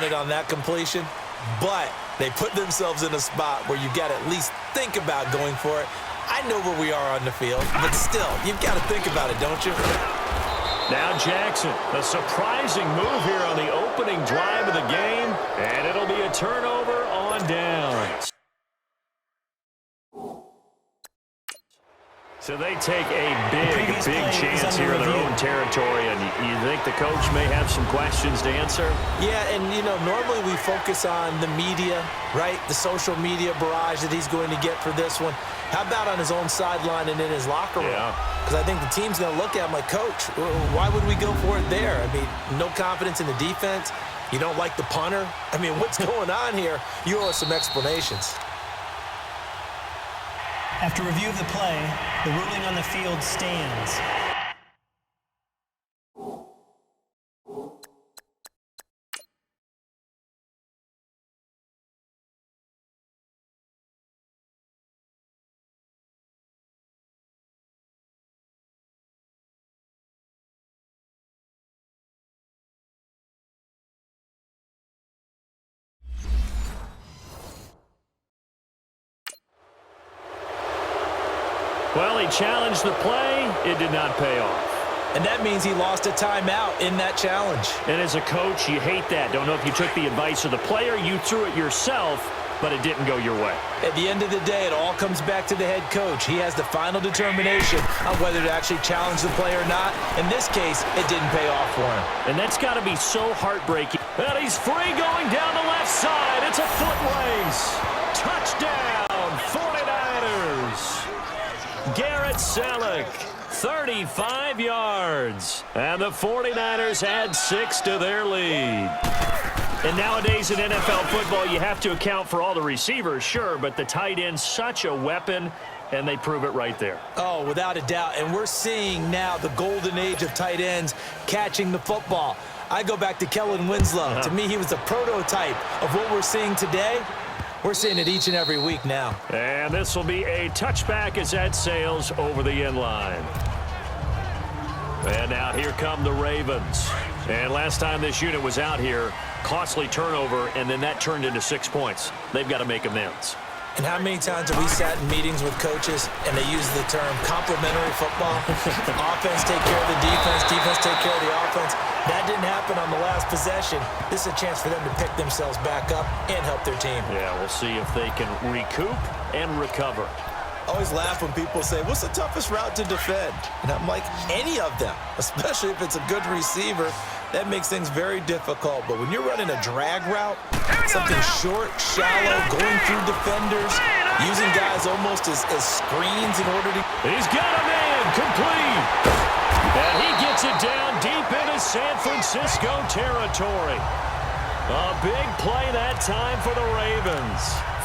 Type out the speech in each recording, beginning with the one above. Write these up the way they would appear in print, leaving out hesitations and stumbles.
wanted on that completion, but they put themselves in a spot where you got to at least think about going for it. I know where we are on the field, but still, you've got to think about it, don't you? Now Jackson, a surprising move here on the opening drive of the game, and it'll be a turnover on downs. So they take a big chance here in their own territory, and you think the coach may have some questions to answer? Yeah, and, normally we focus on the media, right? The social media barrage that he's going to get for this one. How about on his own sideline and in his locker room? Because I think the team's going to look at him like, Coach, why would we go for it there? I mean, no confidence in the defense. You don't like the punter. I mean, what's going on here? You owe us some explanations. After review of the play, the ruling on the field stands. Well, he challenged the play. It did not pay off. And that means he lost a timeout in that challenge. And as a coach, you hate that. Don't know if you took the advice of the player. You threw it yourself, but it didn't go your way. At the end of the day, it all comes back to the head coach. He has the final determination on whether to actually challenge the play or not. In this case, it didn't pay off for him. And that's got to be so heartbreaking. And he's free going down the left side. It's a foot race. Touchdown, 49ers. Garrett Selleck, 35 yards. And the 49ers add 6 to their lead. And nowadays in NFL football, you have to account for all the receivers, sure, but the tight end's such a weapon, and they prove it right there. Oh, without a doubt. And we're seeing now the golden age of tight ends catching the football. I go back to Kellen Winslow. To me, he was the prototype of what we're seeing today. We're seeing it each and every week now. And this will be a touchback as that sails over the end line. And now here come the Ravens. And last time this unit was out here, costly turnover, and then that turned into 6 points. They've got to make amends. And how many times have we sat in meetings with coaches and they use the term complementary football? Offense take care of the defense, defense take care of the offense. That didn't happen on the last possession. This is a chance for them to pick themselves back up and help their team. Yeah, we'll see if they can recoup and recover. I always laugh when people say, what's the toughest route to defend? And I'm like, any of them, especially if it's a good receiver. That makes things very difficult. But when you're running a drag route, something short, shallow, going through defenders, using guys almost as screens in order to... He's got a man, complete. And he gets it down deep into San Francisco territory. A big play that time for the Ravens.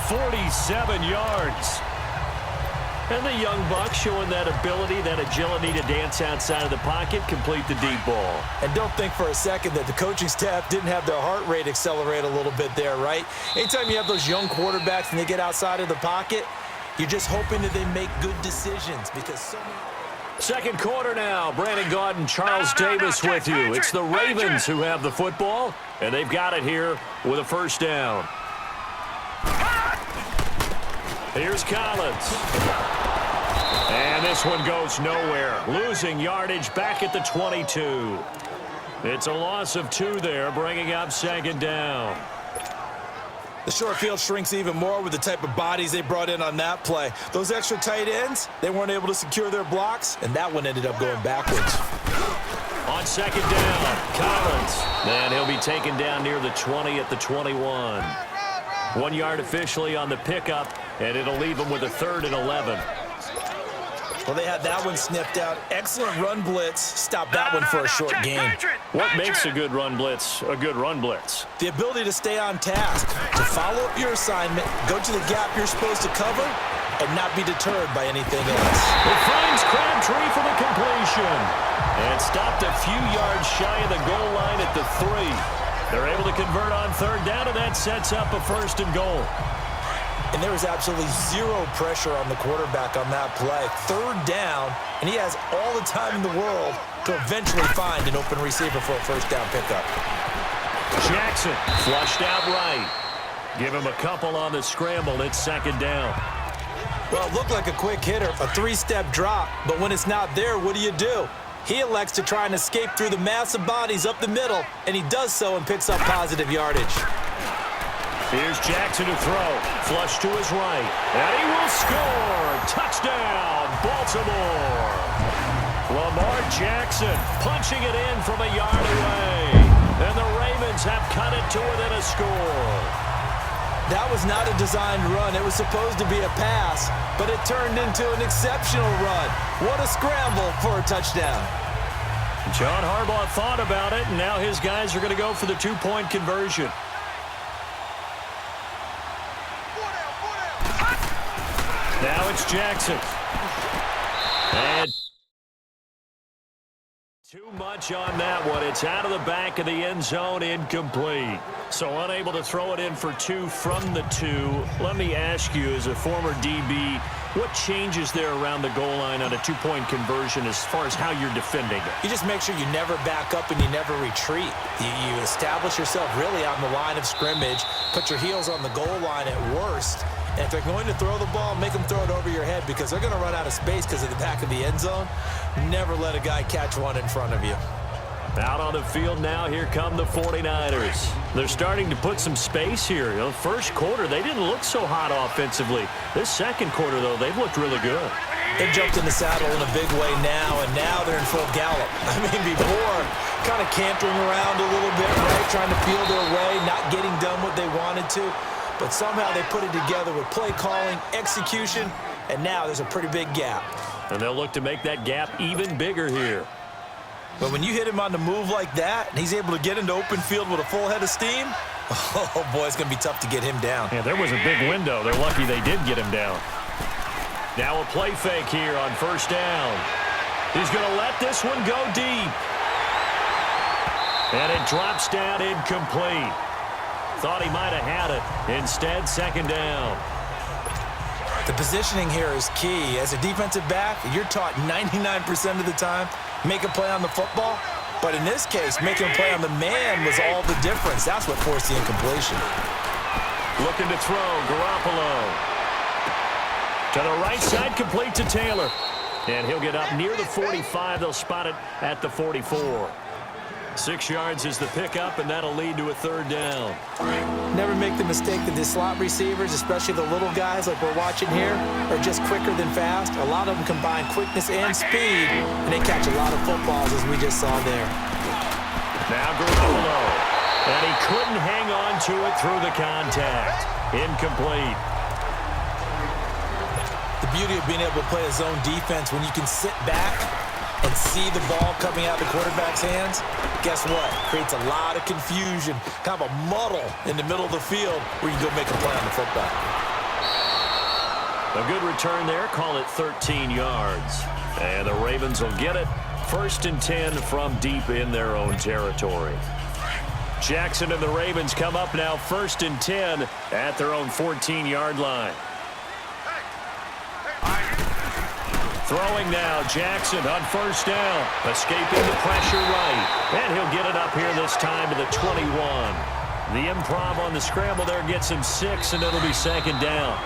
47 yards. And the young buck showing that ability, that agility to dance outside of the pocket, complete the deep ball. And don't think for a second that the coaching staff didn't have their heart rate accelerate a little bit there, right? Anytime you have those young quarterbacks and they get outside of the pocket, you're just hoping that they make good decisions because so many... Second quarter now. Brandon Gaudin, Charles Davis with you. It's the Ravens who have the football, and they've got it here with a first down. Here's Collins. And this one goes nowhere. Losing yardage back at the 22. It's a loss of 2 there, bringing up second down. The short field shrinks even more with the type of bodies they brought in on that play. Those extra tight ends, they weren't able to secure their blocks, and that one ended up going backwards. On second down, Collins. And he'll be taken down near the 20 at the 21. 1 yard officially on the pickup, and it'll leave him with a 3rd and 11. Well, they had that one sniffed out. Excellent run blitz. Stop that one for a short gain. What makes a good run blitz a good run blitz? The ability to stay on task, to follow up your assignment, go to the gap you're supposed to cover, and not be deterred by anything else. It finds Crabtree for the completion. And stopped a few yards shy of the goal line at the 3. They're able to convert on 3rd down, and that sets up a 1st and goal. And there was absolutely zero pressure on the quarterback on that play. 3rd down, and he has all the time in the world to eventually find an open receiver for a 1st down pickup. Jackson flushed out right. Give him a couple on the scramble. It's second down. Well, it looked like a quick hitter, a three-step drop, but when it's not there, what do? He elects to try and escape through the massive bodies up the middle, and he does so and picks up positive yardage. Here's Jackson to throw. Flush to his right. And he will score. Touchdown, Baltimore. Lamar Jackson punching it in from a yard away. And the Ravens have cut it to within a score. That was not a designed run. It was supposed to be a pass, but it turned into an exceptional run. What a scramble for a touchdown. John Harbaugh thought about it, and now his guys are going to go for the two-point conversion. Now it's Jackson. And too much on that one. It's out of the back of the end zone, incomplete. So unable to throw it in for two from the two. Let me ask you, as a former DB, what changes there around the goal line on a two-point conversion as far as how you're defending it? You just make sure you never back up and you never retreat. You establish yourself really on the line of scrimmage, put your heels on the goal line at worst. And if they're going to throw the ball, make them throw it over your head because they're going to run out of space because of the back of the end zone. Never let a guy catch one in front of you. Out on the field now, here come the 49ers. They're starting to put some space here. You know, first quarter, they didn't look so hot offensively. This second quarter, though, they've looked really good. They've jumped in the saddle in a big way now, and now they're in full gallop. I mean, before, kind of cantering around a little bit, right, trying to feel their way, not getting done what they wanted to. But somehow they put it together with play calling, execution, and now there's a pretty big gap. And they'll look to make that gap even bigger here. But when you hit him on the move like that, and he's able to get into open field with a full head of steam, oh, boy, it's going to be tough to get him down. Yeah, there was a big window. They're lucky they did get him down. Now a play fake here on first down. He's going to let this one go deep. And it drops down incomplete. Thought he might have had it. Instead, second down. The positioning here is key. As a defensive back, you're taught 99% of the time, make a play on the football. But in this case, making a play on the man was all the difference. That's what forced the incompletion. Looking to throw, Garoppolo. To the right side, complete to Taylor. And he'll get up near the 45. They'll spot it at the 44. 6 yards is the pickup, and that'll lead to a third down. Never make the mistake that the slot receivers, especially the little guys like we're watching here, are just quicker than fast. A lot of them combine quickness and speed, and they catch a lot of footballs, as we just saw there. Now Garoppolo. And he couldn't hang on to it through the contact. Incomplete. The beauty of being able to play a zone defense when you can sit back and see the ball coming out of the quarterback's hands, guess what? Creates a lot of confusion, kind of a muddle in the middle of the field where you can go make a play on the football. A good return there. Call it 13 yards. And the Ravens will get it. 1st and 10 from deep in their own territory. Jackson and the Ravens come up now 1st and 10 at their own 14-yard line. Throwing now, Jackson on first down. Escaping the pressure right. And he'll get it up here this time to the 21. The improv on the scramble there gets him 6, and it'll be second down.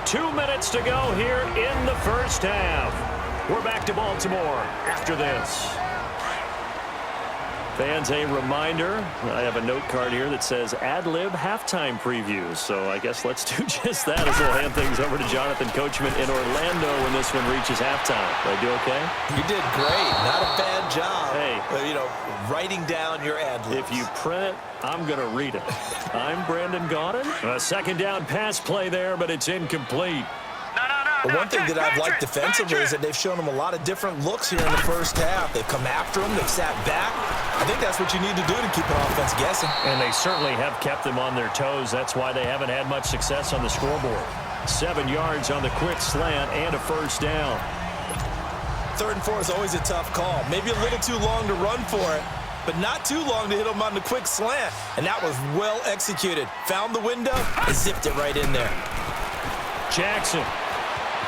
2 minutes to go here in the first half. We're back to Baltimore after this. Fans, a reminder, I have a note card here that says ad-lib halftime previews. So I guess let's do just that as we'll hand things over to Jonathan Coachman in Orlando when this one reaches halftime. Did I do okay? You did great. Not a bad job. Hey. Writing down your ad-libs. If you print it, I'm going to read it. I'm Brandon Gaudin. A second down pass play there, but it's incomplete. But one thing that I've liked defensively is that they've shown them a lot of different looks here in the first half. They've come after them. They've sat back. I think that's what you need to do to keep an offense guessing. And they certainly have kept them on their toes. That's why they haven't had much success on the scoreboard. 7 yards on the quick slant and a first down. 3rd and 4 is always a tough call. Maybe a little too long to run for it, but not too long to hit them on the quick slant. And that was well executed. Found the window and zipped it right in there. Jackson.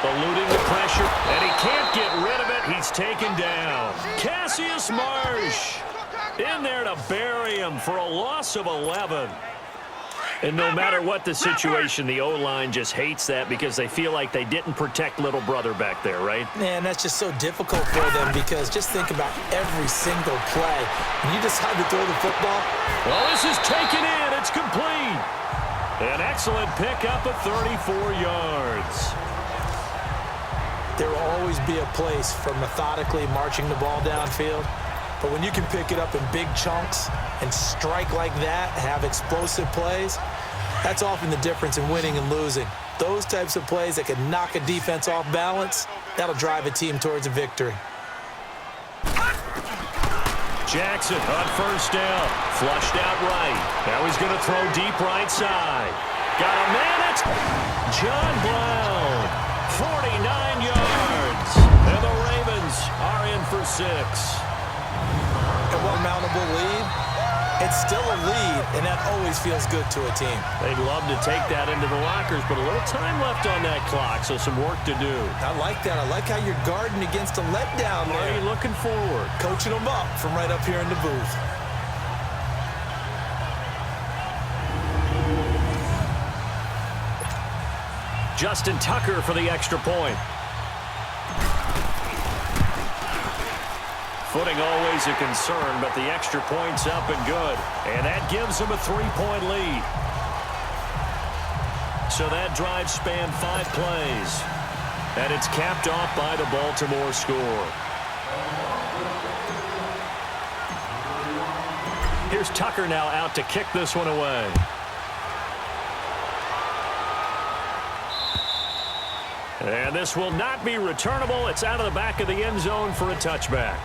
Eluding the pressure, and he can't get rid of it. He's taken down. Cassius Marsh. In there to bury him for a loss of 11. And no matter what the situation, the O-line just hates that because they feel like they didn't protect little brother back there, right? Man, that's just so difficult for them because just think about every single play. When you decide to throw the football. Well, this is taken in. It's complete. An excellent pickup of 34 yards. There will always be a place for methodically marching the ball downfield. But when you can pick it up in big chunks and strike like that, have explosive plays, that's often the difference in winning and losing. Those types of plays that can knock a defense off balance, that'll drive a team towards a victory. Jackson on first down. Flushed out right. Now he's going to throw deep right side. Got a man. It's John Brown. 49 yards. And the Ravens are in for 6. And what mountable lead? It's still a lead, and that always feels good to a team. They'd love to take that into the lockers, but a little time left on that clock, so some work to do. I like that. I like how you're guarding against a letdown there. Are you looking forward? Coaching them up from right up here in the booth. Justin Tucker for the extra point. Footing always a concern, but the extra point's up and good. And that gives them a 3-point lead. So that drive spanned 5 plays. And it's capped off by the Baltimore score. Here's Tucker now out to kick this one away. And this will not be returnable. It's out of the back of the end zone for a touchback.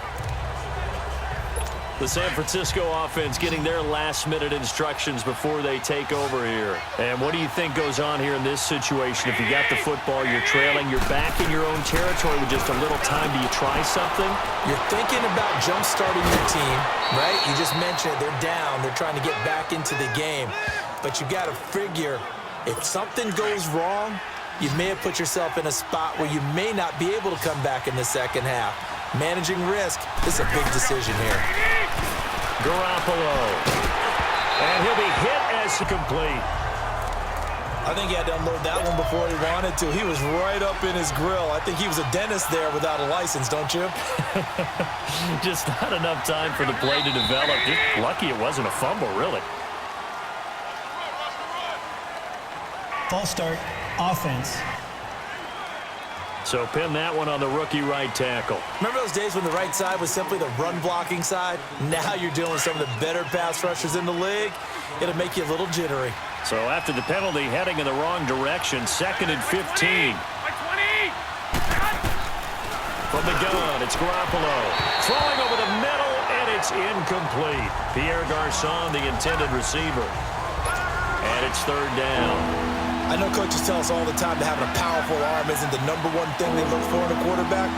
The San Francisco offense getting their last-minute instructions before they take over here. And what do you think goes on here in this situation? If you got the football, you're trailing, you're back in your own territory with just a little time. Do you try something? You're thinking about jump-starting your team, right? You just mentioned it. They're down. They're trying to get back into the game. But you got to figure if something goes wrong, you may have put yourself in a spot where you may not be able to come back in the second half. Managing risk is a big decision here. Garoppolo. And he'll be hit as complete. I think he had to unload that one before he wanted to. He was right up in his grill. I think he was a dentist there without a license, don't you? Just not enough time for the play to develop. Just lucky it wasn't a fumble, really. False start, offense. So pin that one on the rookie right tackle. Remember those days when the right side was simply the run-blocking side? Now you're dealing with some of the better pass rushers in the league. It'll make you a little jittery. So after the penalty, heading in the wrong direction, 2nd and 15. From the gun, it's Garoppolo. Throwing over the middle, and it's incomplete. Pierre Garçon, the intended receiver. And it's 3rd down. I know coaches tell us all the time that having a powerful arm isn't the #1 thing they look for in a quarterback.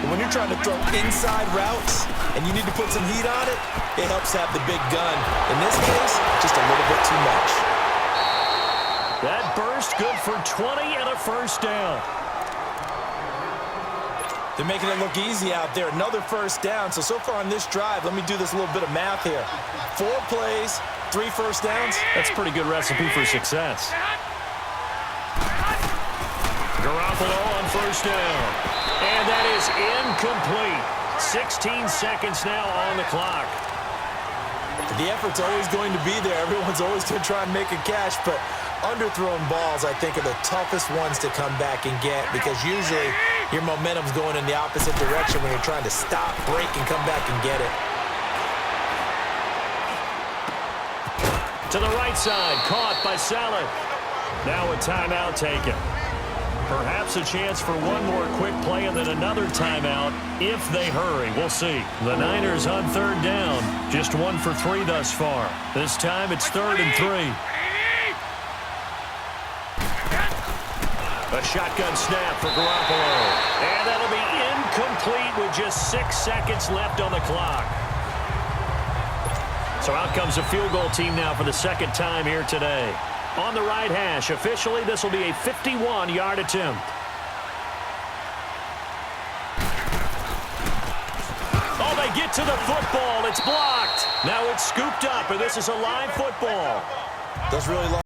But when you're trying to throw inside routes and you need to put some heat on it, it helps have the big gun. In this case, just a little bit too much. That burst good for 20 and a 1st down. They're making it look easy out there. Another 1st down. So far on this drive, let me do this little bit of math here. 4 plays, 3 1st downs. That's a pretty good recipe for success. Garoppolo on 1st down. And that is incomplete. 16 seconds now on the clock. The effort's always going to be there. Everyone's always going to try and make a catch, but underthrown balls, I think, are the toughest ones to come back and get because usually your momentum's going in the opposite direction when you're trying to stop, break, and come back and get it. To the right side, caught by Saleh. Now a timeout taken. Perhaps a chance for one more quick play and then another timeout if they hurry. We'll see. The Niners on 3rd down. Just 1 for 3 thus far. This time it's 3rd and 3. A shotgun snap for Garoppolo. And that'll be incomplete with just 6 seconds left on the clock. So out comes a field goal team now for the 2nd time here today. On the right hash, officially, this will be a 51-yard attempt. Oh, they get to the football. It's blocked. Now it's scooped up, and this is a live football. Those really long